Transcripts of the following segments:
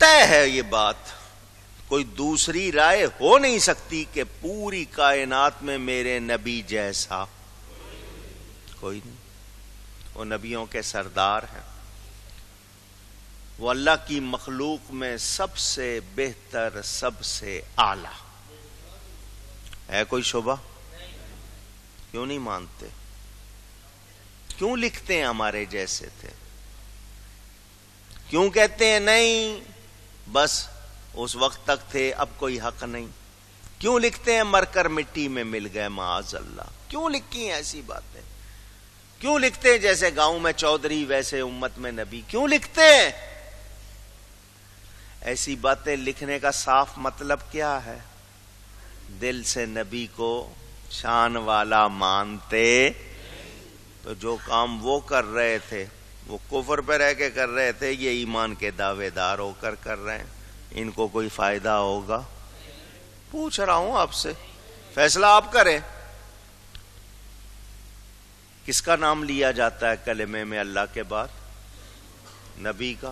طے ہے یہ بات، کوئی دوسری رائے ہو نہیں سکتی کہ پوری کائنات میں میرے نبی جیسا کوئی نہیں. وہ نبیوں کے سردار ہیں، وہ اللہ کی مخلوق میں سب سے بہتر، سب سے اعلی. ہے کوئی شبہ؟ کیوں نہیں مانتے؟ کیوں لکھتے ہیں ہمارے جیسے تھے؟ کیوں کہتے ہیں نہیں بس اس وقت تک تھے اب کوئی حق نہیں؟ کیوں لکھتے ہیں مر کر مٹی میں مل گئے معاذ اللہ؟ کیوں لکھی ہیں ایسی باتیں؟ کیوں لکھتے ہیں جیسے گاؤں میں چودھری ویسے امت میں نبی؟ کیوں لکھتے ہیں ایسی باتیں؟ لکھنے کا صاف مطلب کیا ہے؟ دل سے نبی کو شان والا مانتے تو جو کام وہ کر رہے تھے وہ کفر پہ رہ کے کر رہے تھے، یہ ایمان کے دعوے دار ہو کر رہے ہیں. ان کو کوئی فائدہ ہوگا؟ پوچھ رہا ہوں آپ سے، فیصلہ آپ کریں. کس کا نام لیا جاتا ہے کلمے میں اللہ کے بعد؟ نبی کا.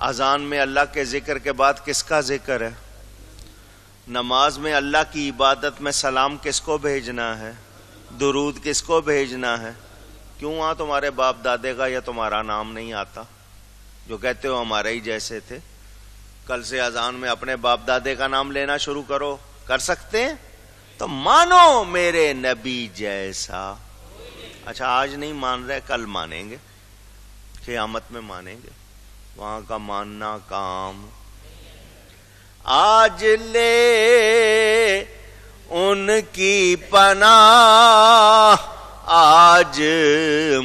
اذان میں اللہ کے ذکر کے بعد کس کا ذکر ہے؟ نماز میں اللہ کی عبادت میں سلام کس کو بھیجنا ہے؟ درود کس کو بھیجنا ہے؟ کیوں وہاں تمہارے باپ دادے کا یا تمہارا نام نہیں آتا جو کہتے ہو ہمارے ہی جیسے تھے؟ کل سے اذان میں اپنے باپ دادے کا نام لینا شروع کرو. کر سکتے ہیں؟ تو مانو میرے نبی جیسا. اچھا آج نہیں مان رہے، کل مانیں گے، قیامت میں مانیں گے. وہاں کا ماننا کام. آج لے ان کی پناہ، آج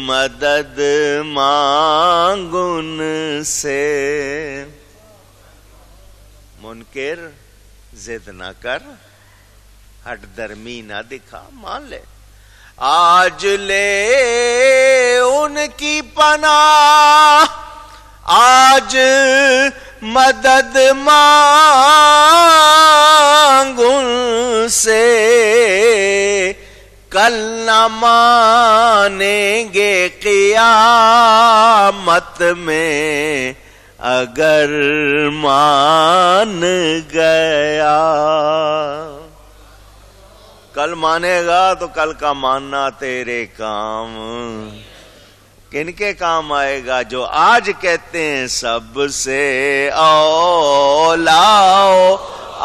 مدد مانگ ان سے. منکر ضد نہ کر، ہٹ درمی نہ دکھا، مان لے. آج لے ان کی پناہ، آج مدد مانگ ان سے. کل نہ مانیں گے قیامت میں اگر مان گیا. کل مانے گا تو کل کا ماننا تیرے کام. کن کے کام آئے گا؟ جو آج کہتے ہیں سب سے اولا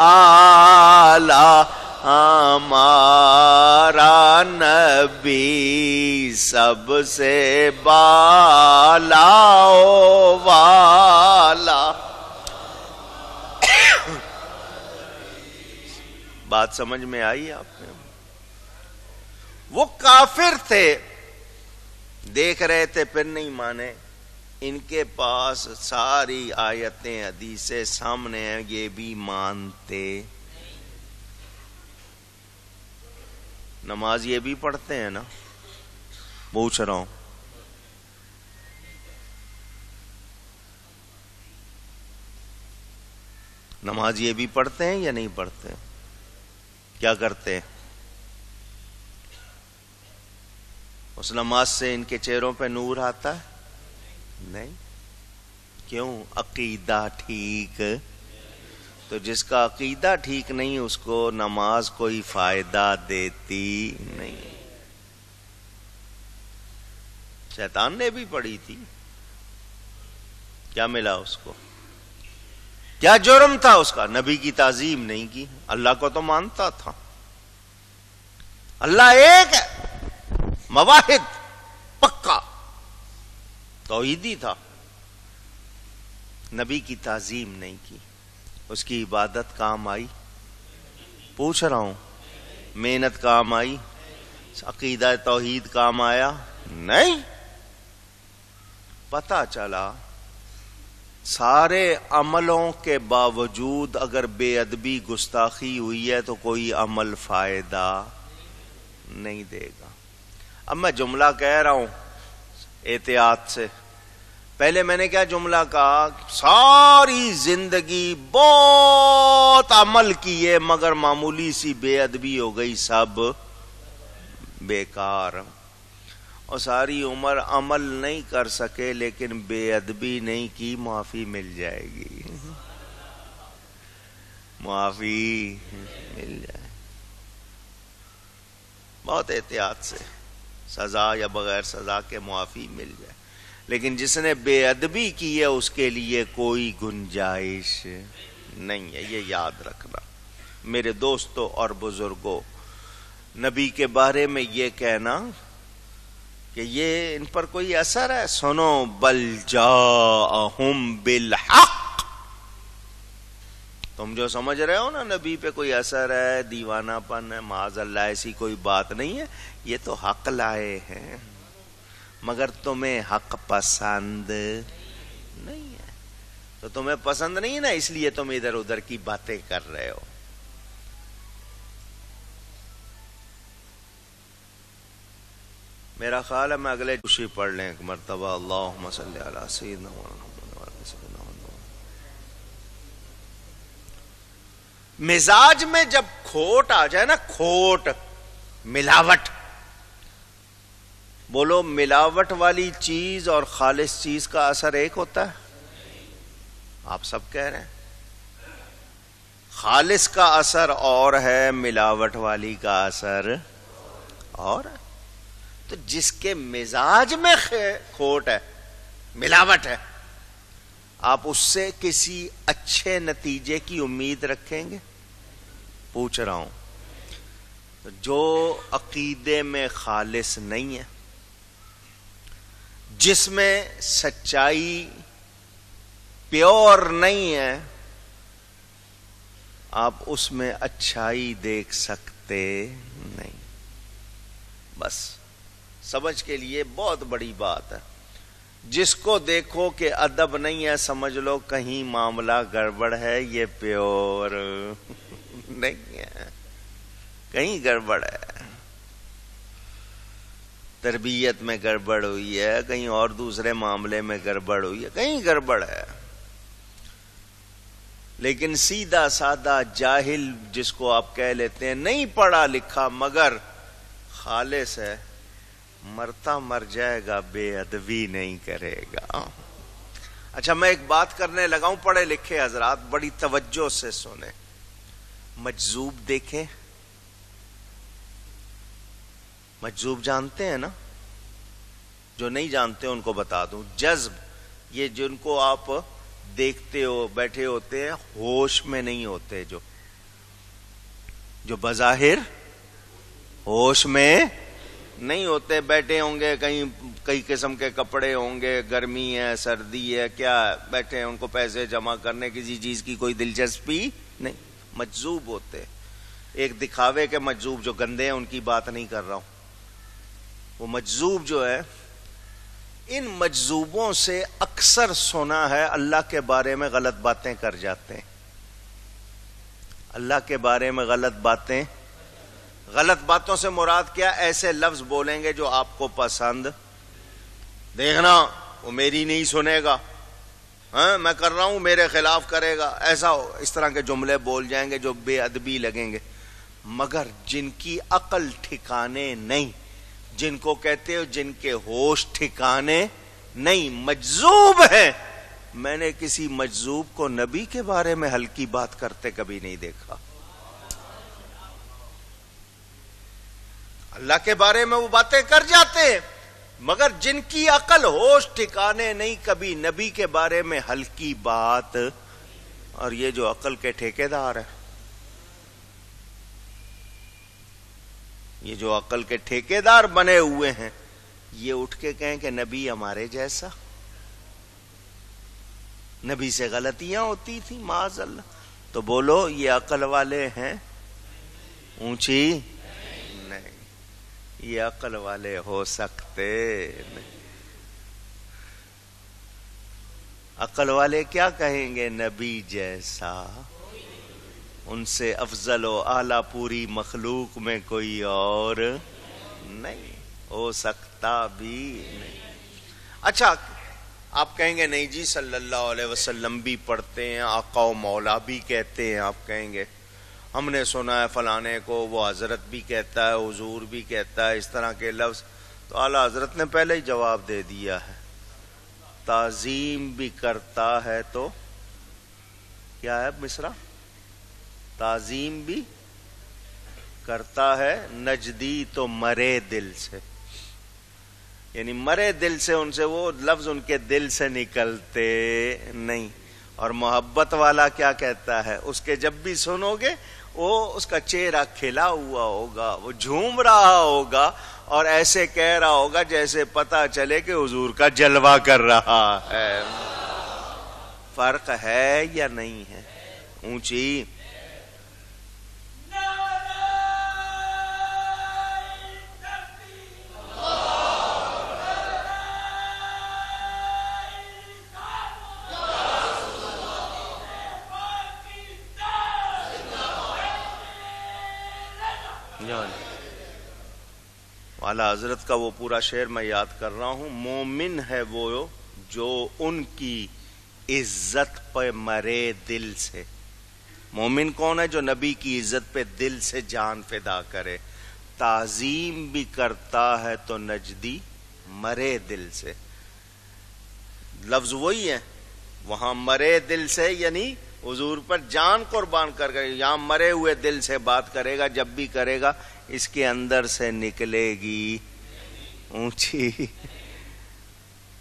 اعلی ہمارا نبی، سب سے بالا والا. بات سمجھ میں آئی آپ نے؟ وہ کافر تھے، دیکھ رہے تھے پھر نہیں مانے. ان کے پاس ساری آیتیں حدیثیں سامنے ہیں، یہ بھی مانتے. نماز یہ بھی پڑھتے ہیں نا؟ پوچھ رہا ہوں. نماز یہ بھی پڑھتے ہیں یا نہیں پڑھتے؟ کیا کرتے ہیں؟ اس نماز سے ان کے چہروں پہ نور آتا ہے؟ نہیں. کیوں؟ عقیدہ ٹھیک. تو جس کا عقیدہ ٹھیک نہیں اس کو نماز کوئی فائدہ دیتی نہیں. شیطان نے بھی پڑھی تھی، کیا ملا اس کو؟ کیا جرم تھا اس کا؟ نبی کی تعظیم نہیں کی. اللہ کو تو مانتا تھا، اللہ ایک ہے، مواحد پکا توحیدی تھا. نبی کی تعظیم نہیں کی، اس کی عبادت کام آئی؟ پوچھ رہا ہوں. محنت کام آئی؟ عقیدہ توحید کام آیا؟ نہیں. پتہ چلا سارے عملوں کے باوجود اگر بے ادبی گستاخی ہوئی ہے تو کوئی عمل فائدہ نہیں دے گا. اب میں جملہ کہہ رہا ہوں احتیاط سے. پہلے میں نے کیا جملہ کہا؟ ساری زندگی بہت عمل کیے مگر معمولی سی بے ادبی ہو گئی، سب بیکار. اور ساری عمر عمل نہیں کر سکے لیکن بے ادبی نہیں کی، معافی مل جائے گی، معافی مل جائے، بہت احتیاط سے، سزا یا بغیر سزا کے معافی مل جائے، لیکن جس نے بے ادبی کی ہے اس کے لیے کوئی گنجائش نہیں ہے، یہ یاد رکھنا میرے دوستوں اور بزرگوں۔ نبی کے بارے میں یہ کہنا کہ یہ ان پر کوئی اثر ہے، سنو، بل جاءہم بالحق، تم جو سمجھ رہے ہو نا نبی پہ کوئی اثر ہے، دیوانہ پن ہے، معاذ اللہ ایسی کوئی بات نہیں ہے، یہ تو حق لائے ہیں، مگر تمہیں حق پسند نہیں ہے، تو تمہیں پسند نہیں ہے نا، اس لیے تم ادھر ادھر کی باتیں کر رہے ہو۔ میرا خیال ہے میں اگلے خوشی پڑھ لیں ایک مرتبہ، اللہم صلی علی سیدنا محمد۔ مزاج میں جب کھوٹ آ جائے نا، کھوٹ، ملاوٹ، بولو ملاوٹ والی چیز اور خالص چیز کا اثر ایک ہوتا ہے؟ آپ سب کہہ رہے ہیں خالص کا اثر اور ہے، ملاوٹ والی کا اثر اور ہے۔ تو جس کے مزاج میں کھوٹ ہے، ملاوٹ ہے، آپ اس سے کسی اچھے نتیجے کی امید رکھیں گے؟ پوچھ رہا ہوں۔ جو عقیدے میں خالص نہیں ہے، جس میں سچائی پیور نہیں ہے، آپ اس میں اچھائی دیکھ سکتے نہیں۔ بس سمجھ کے لیے بہت بڑی بات ہے، جس کو دیکھو کہ ادب نہیں ہے، سمجھ لو کہیں معاملہ گڑبڑ ہے، یہ پیور نہیں ہے، کہیں گڑبڑ ہے، تربیت میں گڑبڑ ہوئی ہے، کہیں اور دوسرے معاملے میں گڑبڑ ہوئی ہے، کہیں گڑبڑ ہے۔ لیکن سیدھا سادہ جاہل جس کو آپ کہہ لیتے ہیں، نہیں پڑھا لکھا مگر خالص ہے، مرتا مر جائے گا، بے ادبی نہیں کرے گا۔ اچھا میں ایک بات کرنے لگا ہوں، پڑھے لکھے حضرات بڑی توجہ سے سنیں، مجذوب دیکھیں، مجذوب جانتے ہیں نا؟ جو نہیں جانتے ان کو بتا دوں، جذب، یہ جن کو آپ دیکھتے ہو بیٹھے ہوتے ہیں، ہوش میں نہیں ہوتے، جو بظاہر ہوش میں نہیں ہوتے، بیٹھے ہوں گے، کئی قسم کے کپڑے ہوں گے، گرمی ہے، سردی ہے، کیا بیٹھے ہیں، ان کو پیسے جمع کرنے کسی چیز کی کوئی دلچسپی نہیں، مجذوب ہوتے۔ ایک دکھاوے کے مجذوب جو گندے ہیں ان کی بات نہیں کر رہا ہوں، وہ مجذوب جو ہے، ان مجذوبوں سے اکثر سنا ہے اللہ کے بارے میں غلط باتیں کر جاتے ہیں، اللہ کے بارے میں غلط باتیں، غلط باتوں سے مراد کیا؟ ایسے لفظ بولیں گے جو آپ کو پسند، دیکھنا وہ میری نہیں سنے گا، ہاں میں کر رہا ہوں میرے خلاف کرے گا، ایسا اس طرح کے جملے بول جائیں گے جو بے ادبی لگیں گے، مگر جن کی عقل ٹھکانے نہیں، جن کو کہتے ہو جن کے ہوش ٹھکانے نہیں، مجذوب ہیں۔ میں نے کسی مجذوب کو نبی کے بارے میں ہلکی بات کرتے کبھی نہیں دیکھا، اللہ کے بارے میں وہ باتیں کر جاتے ہیں، مگر جن کی عقل ہوش ٹھکانے نہیں، کبھی نبی کے بارے میں ہلکی بات۔ اور یہ جو عقل کے ٹھیکیدار ہیں، یہ جو عقل کے ٹھیکیدار بنے ہوئے ہیں، یہ اٹھ کے کہیں کہ نبی ہمارے جیسا، نبی سے غلطیاں ہوتی تھی معاذ اللہ، تو بولو یہ عقل والے ہیں؟ اونچی نہیں، یہ عقل والے ہو سکتے نہیں۔ عقل والے کیا کہیں گے؟ نبی جیسا، ان سے افضل و اعلیٰ پوری مخلوق میں کوئی اور نہیں ہو سکتا بھی نہیں۔ اچھا آپ کہیں گے نہیں جی صلی اللہ علیہ وسلم بھی پڑھتے ہیں، آقا و مولا بھی کہتے ہیں، آپ کہیں گے ہم نے سنا ہے فلانے کو وہ حضرت بھی کہتا ہے، حضور بھی کہتا ہے، اس طرح کے لفظ، تو اعلیٰ حضرت نے پہلے ہی جواب دے دیا ہے، تعظیم بھی کرتا ہے تو کیا ہے مصرع، تعظیم بھی کرتا ہے نجدی تو مرے دل سے، یعنی مرے دل سے ان سے وہ لفظ ان کے دل سے نکلتے نہیں. اور محبت والا کیا کہتا ہے، اس کے جب بھی سنو گے وہ اس کا چہرہ کھلا ہوا ہوگا، وہ جھوم رہا ہوگا اور ایسے کہہ رہا ہوگا جیسے پتا چلے کہ حضور کا جلوہ کر رہا ہے. فرق ہے یا نہیں ہے؟ اونچی اعلیٰ حضرت کا وہ پورا شعر میں یاد کر رہا ہوں. مومن ہے وہ جو ان کی عزت پہ مرے دل سے. مومن کون ہے؟ جو نبی کی عزت پہ دل سے جان فدا کرے. تعظیم بھی کرتا ہے تو نجدی مرے دل سے. لفظ وہی ہے وہاں، مرے دل سے یعنی حضور پر جان قربان کر گئے. یہاں مرے ہوئے دل سے بات کرے گا، جب بھی کرے گا اس کے اندر سے نکلے گی اونچی.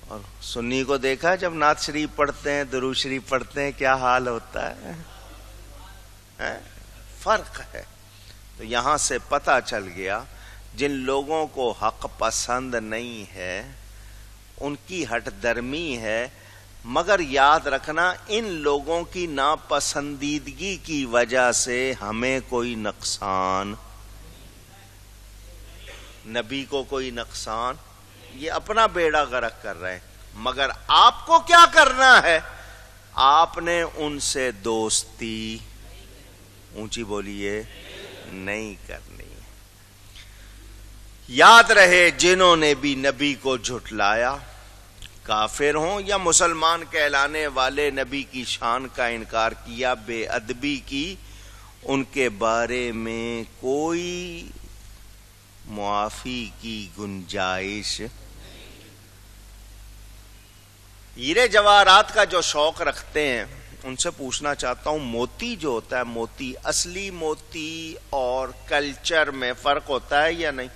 اور سنی کو دیکھا جب نعت شریف پڑھتے ہیں، درود شریف پڑھتے ہیں، کیا حال ہوتا ہے. فرق ہے. تو یہاں سے پتہ چل گیا جن لوگوں کو حق پسند نہیں ہے ان کی ہٹ درمی ہے، مگر یاد رکھنا ان لوگوں کی ناپسندیدگی کی وجہ سے ہمیں کوئی نقصان، نبی کو کوئی نقصان، یہ اپنا بیڑا غرق کر رہے ہیں. مگر آپ کو کیا کرنا ہے؟ آپ نے ان سے دوستی اونچی بولیے نہیں کرنی. یاد رہے جنہوں نے بھی نبی کو جھٹلایا، کافر ہوں یا مسلمان کہلانے والے، نبی کی شان کا انکار کیا، بے ادبی کی، ان کے بارے میں کوئی معافی کی گنجائش. ہیرے جواہرات کا جو شوق رکھتے ہیں ان سے پوچھنا چاہتا ہوں، موتی جو ہوتا ہے، موتی، اصلی موتی اور کلچر میں فرق ہوتا ہے یا نہیں؟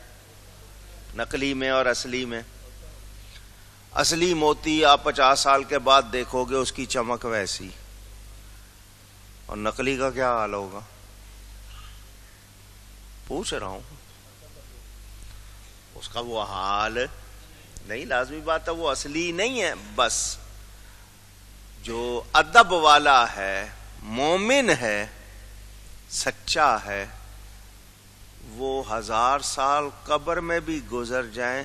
نقلی میں اور اصلی میں. اصلی موتی آپ 50 سال کے بعد دیکھو گے اس کی چمک ویسی، اور نقلی کا کیا حال ہوگا؟ پوچھ رہا ہوں. اس کا وہ حال نہیں، لازمی بات ہے وہ اصلی نہیں ہے. بس جو ادب والا ہے، مومن ہے، سچا ہے، وہ 1000 سال قبر میں بھی گزر جائیں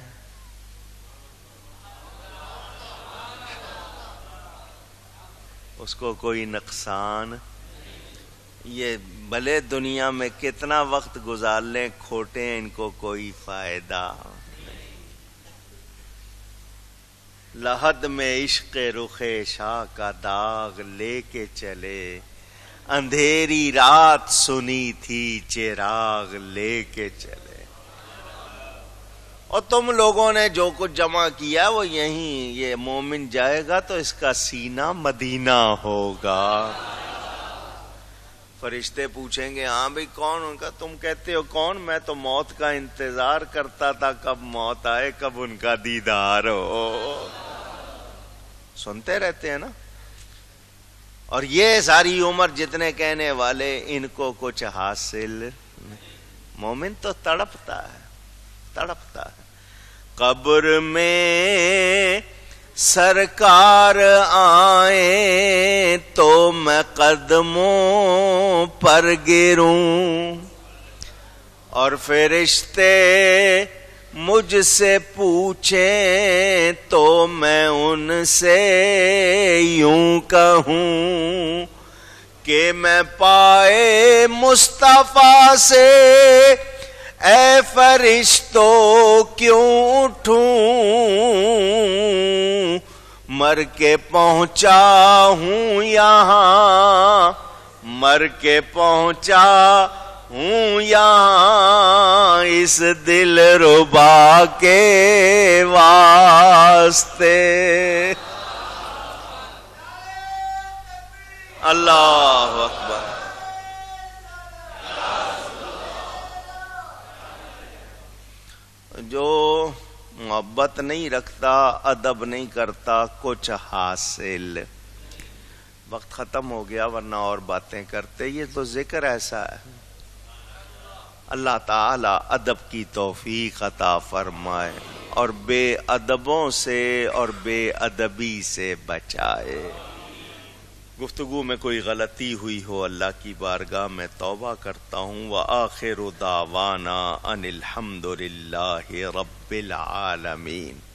اس کو کوئی نقصان. یہ بھلے دنیا میں کتنا وقت گزار لیں کھوٹے، ان کو کوئی فائدہ. لحد میں عشق رخ شاہ کا داغ لے کے چلے، اندھیری رات سنی تھی چراغ لے کے چلے. اور تم لوگوں نے جو کچھ جمع کیا وہ یہیں، یہ مومن جائے گا تو اس کا سینہ مدینہ ہوگا. فرشتے پوچھیں گے ہاں بھئی کون؟ ان کا تم کہتے ہو کون؟ میں تو موت کا انتظار کرتا تھا، کب موت آئے، کب ان کا دیدار ہو. سنتے رہتے ہیں نا. اور یہ ساری عمر جتنے کہنے والے، ان کو کچھ حاصل. مومن تو تڑپتا ہے، تڑپتا ہے. قبر میں سرکار آئیں تو میں قدموں پر گروں، اور فرشتے مجھ سے پوچھیں تو میں ان سے یوں کہوں کہ میں پائے مصطفیٰ سے اے فرشتوں کیوں اٹھوں، مر کے پہنچا ہوں یہاں، مر کے پہنچا ہوں یہاں اس دل ربا کے واسطے. اللہ اکبر. جو محبت نہیں رکھتا، ادب نہیں کرتا، کچھ حاصل. وقت ختم ہو گیا ورنہ اور باتیں کرتے. یہ تو ذکر ایسا ہے. اللہ تعالی ادب کی توفیق عطا فرمائے اور بے ادبوں سے اور بے ادبی سے بچائے. گفتگو میں کوئی غلطی ہوئی ہو اللہ کی بارگاہ میں توبہ کرتا ہوں. وآخر دعوانا ان الحمد للہ رب العالمین.